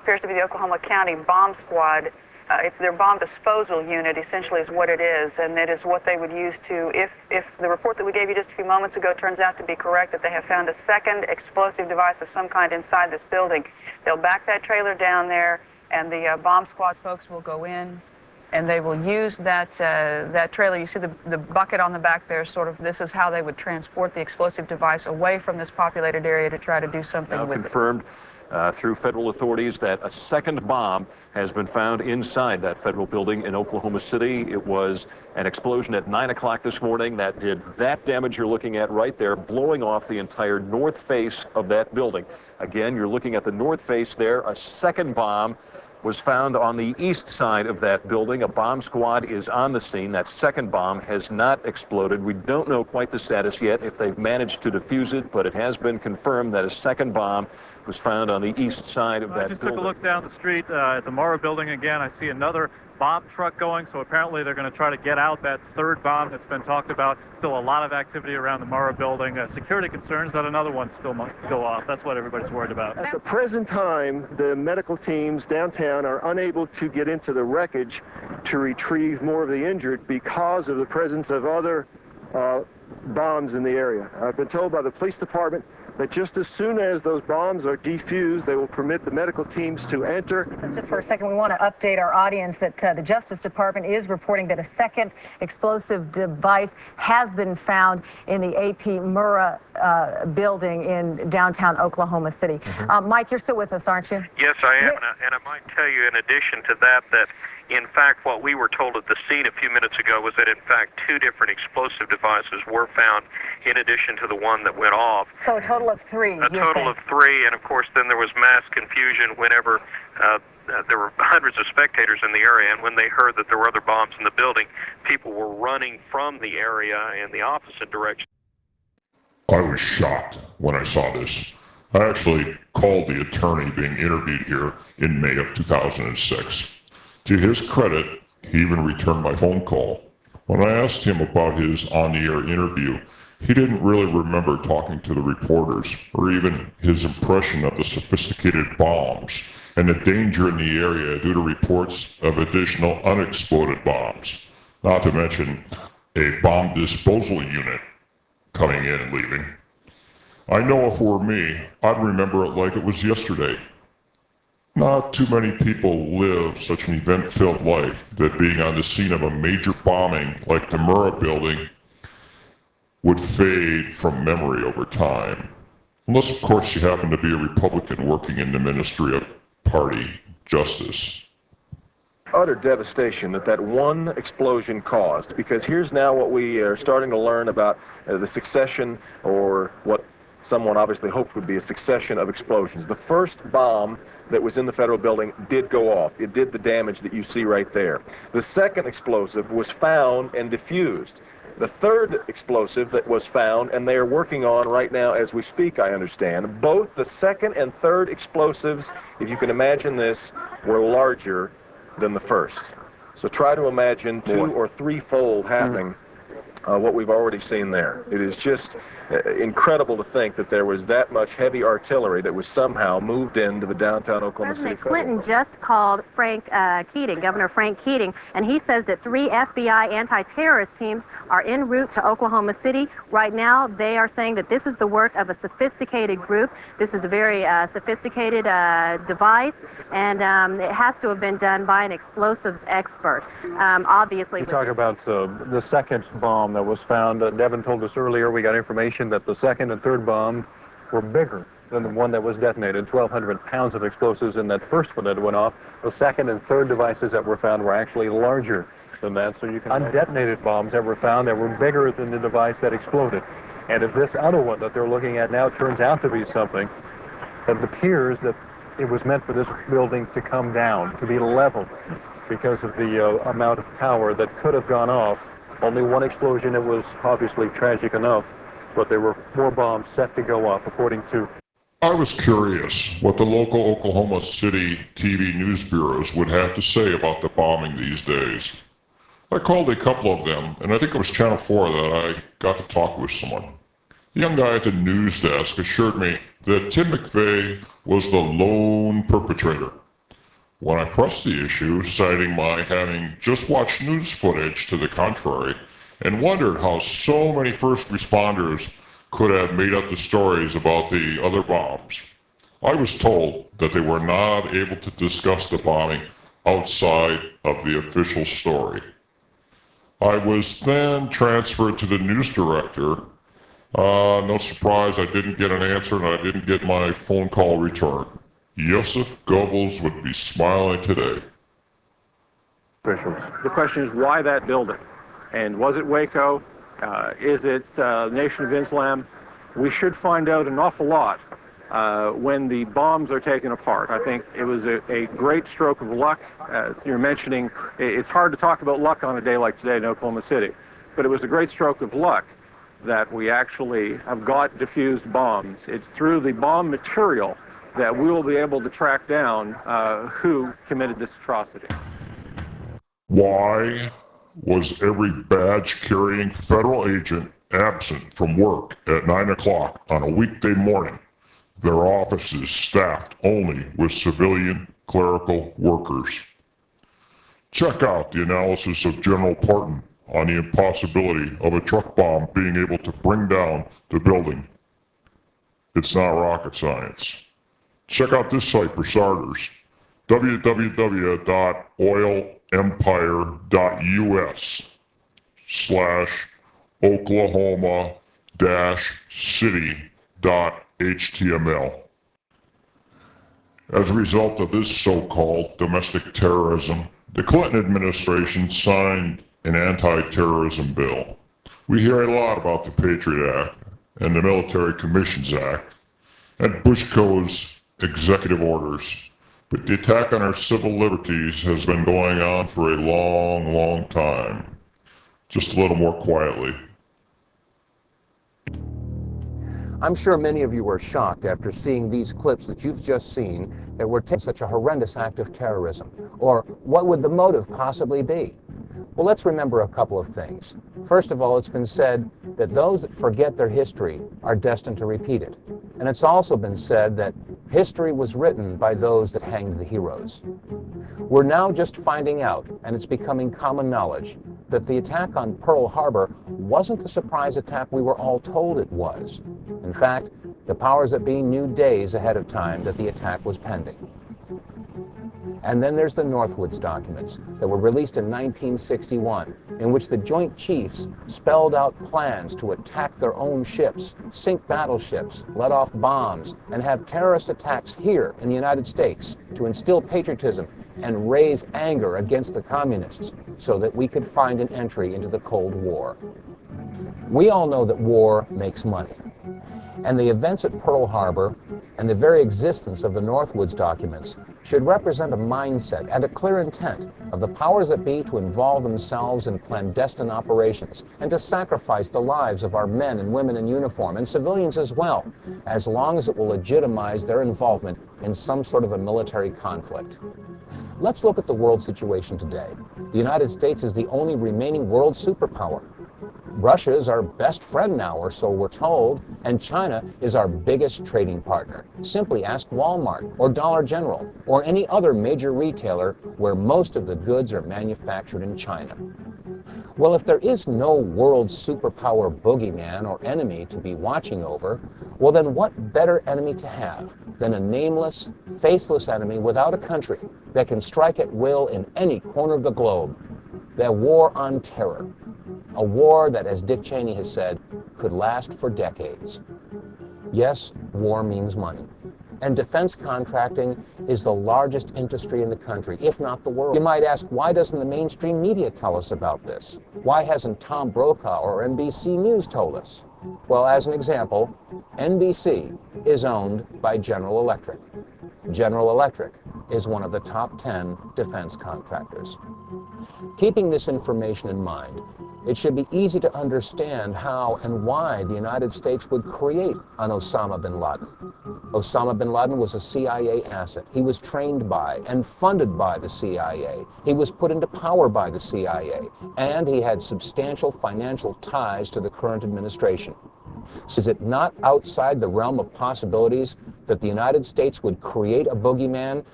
appears to be the Oklahoma County Bomb Squad. It's their bomb disposal unit, essentially, is what it is, and it is what they would use to, if the report that we gave you just a few moments ago turns out to be correct, that they have found a second explosive device of some kind inside this building, they'll back that trailer down there, and the bomb squad folks will go in, and they will use that trailer. You see the bucket on the back there, sort of, this is how they would transport the explosive device away from this populated area to try to do something with it. Confirmed through federal authorities that a second bomb has been found inside that federal building in Oklahoma City. It was an explosion at 9 o'clock this morning that did that damage you're looking at right there, blowing off the entire north face of that building. Again, you're looking at the north face there. A second bomb was found on the east side of that building. A bomb squad is on the scene. That second bomb has not exploded. We don't know quite the status yet, if they've managed to defuse it, but it has been confirmed that a second bomb was found on the east side of that building. I just took a look down the street at the Morrow building again. I see another bomb truck going, so apparently they're going to try to get out that third bomb that's been talked about. Still a lot of activity around the Morrow building. Security concerns that another one still might go off. That's what everybody's worried about. At the present time, the medical teams downtown are unable to get into the wreckage to retrieve more of the injured because of the presence of other bombs in the area. I've been told by the police department that just as soon as those bombs are defused, they will permit the medical teams to enter. Just for a second, we want to update our audience that the Justice Department is reporting that a second explosive device has been found in the A.P. Murrah building in downtown Oklahoma City. Mike, you're still with us, aren't you? Yes, I am, and I might tell you in addition to that, in fact, what we were told at the scene a few minutes ago was that, in fact, 2 different explosive devices were found in addition to the one that went off. So a total of 3. A total of 3, and of course then there was mass confusion whenever there were hundreds of spectators in the area, and when they heard that there were other bombs in the building, people were running from the area in the opposite direction. I was shocked when I saw this. I actually called the attorney being interviewed here in May of 2006. To his credit, he even returned my phone call. When I asked him about his on-the-air interview, he didn't really remember talking to the reporters or even his impression of the sophisticated bombs and the danger in the area due to reports of additional unexploded bombs, not to mention a bomb disposal unit coming in and leaving. I know if it were me, I'd remember it like it was yesterday. Not too many people live such an event-filled life that being on the scene of a major bombing like the Murrah building would fade from memory over time. Unless, of course, you happen to be a Republican working in the Ministry of Party Justice. Utter devastation that one explosion caused, because here's now what we are starting to learn about the succession, or what someone obviously hoped would be a succession of explosions. The first bomb that was in the federal building did go off. It did the damage that you see right there. The second explosive was found and diffused. The third explosive that was found, and they are working on right now as we speak, I understand, both the second and third explosives, if you can imagine this, were larger than the first. So try to imagine 2- or 3-fold happening what we've already seen there. It is just incredible to think that there was that much heavy artillery that was somehow moved into the downtown Oklahoma City. President Clinton just called Governor Frank Keating, and he says that 3 FBI anti-terrorist teams are en route to Oklahoma City. Right now, they are saying that this is the work of a sophisticated group. This is a very sophisticated device, and it has to have been done by an explosives expert. Obviously, we talk about the second bomb that was found. Devin told us earlier, we got information that the second and third bomb were bigger than the one that was detonated. 1,200 pounds of explosives in that first one that went off. The second and third devices that were found were actually larger than that. So you can undetonated bombs that were found that were bigger than the device that exploded. And if this other one that they're looking at now turns out to be something, it appears that it was meant for this building to come down, to be leveled, because of the amount of power that could have gone off. Only one explosion, it was obviously tragic enough, but there were 4 bombs set to go off, according to... I was curious what the local Oklahoma City TV news bureaus would have to say about the bombing these days. I called a couple of them, and I think it was Channel 4 that I got to talk with someone. The young guy at the news desk assured me that Tim McVeigh was the lone perpetrator. When I pressed the issue, citing my having just watched news footage to the contrary, and wondered how so many first responders could have made up the stories about the other bombs, I was told that they were not able to discuss the bombing outside of the official story. I was then transferred to the news director. No surprise, I didn't get an answer and I didn't get my phone call returned. Joseph Goebbels would be smiling today. The question is, why that building? And was it Waco? Is it Nation of Islam? We should find out an awful lot when the bombs are taken apart. I think it was a great stroke of luck. As you're mentioning, it's hard to talk about luck on a day like today in Oklahoma City, but it was a great stroke of luck that we actually have got diffused bombs. It's through the bomb material that we will be able to track down who committed this atrocity. Why was every badge-carrying federal agent absent from work at 9 o'clock on a weekday morning? Their offices staffed only with civilian clerical workers. Check out the analysis of General Parton on the impossibility of a truck bomb being able to bring down the building. It's not rocket science. Check out this site for starters, www.oilempire.us/Oklahoma-city.html. As a result of this so-called domestic terrorism, the Clinton administration signed an anti-terrorism bill. We hear a lot about the Patriot Act and the Military Commissions Act and Bushko's executive orders, but the attack on our civil liberties has been going on for a long, long time. Just a little more quietly. I'm sure many of you were shocked after seeing these clips that you've just seen that were such a horrendous act of terrorism. Or what would the motive possibly be? Well, let's remember a couple of things. First of all, it's been said that those that forget their history are destined to repeat it. And it's also been said that history was written by those that hanged the heroes. We're now just finding out, and it's becoming common knowledge, that the attack on Pearl Harbor wasn't the surprise attack we were all told it was. In fact, the powers that be knew days ahead of time that the attack was pending. And then there's the Northwoods documents that were released in 1961, in which the Joint Chiefs spelled out plans to attack their own ships, sink battleships, let off bombs, and have terrorist attacks here in the United States to instill patriotism and raise anger against the communists so that we could find an entry into the Cold War. We all know that war makes money. And the events at Pearl Harbor and the very existence of the Northwoods documents should represent a mindset and a clear intent of the powers that be to involve themselves in clandestine operations and to sacrifice the lives of our men and women in uniform and civilians as well, as long as it will legitimize their involvement in some sort of a military conflict. Let's look at the world situation today. The United States is the only remaining world superpower. Russia is our best friend now, or so we're told, and China is our biggest trading partner. Simply ask Walmart or Dollar General or any other major retailer where most of the goods are manufactured in China. Well, if there is no world superpower boogeyman or enemy to be watching over, well then what better enemy to have than a nameless, faceless enemy without a country that can strike at will in any corner of the globe? The war on terror. A war that, as Dick Cheney has said, could last for decades. Yes, war means money. And defense contracting is the largest industry in the country, if not the world. You might ask, why doesn't the mainstream media tell us about this? Why hasn't Tom Brokaw or NBC News told us? Well, as an example, NBC is owned by General Electric. General Electric is one of the top 10 defense contractors. Keeping this information in mind, it should be easy to understand how and why the United States would create an Osama bin Laden. Osama bin Laden was a CIA asset. He was trained by and funded by the CIA. He was put into power by the CIA, and he had substantial financial ties to the current administration. Is it not outside the realm of possibilities that the United States would create a boogeyman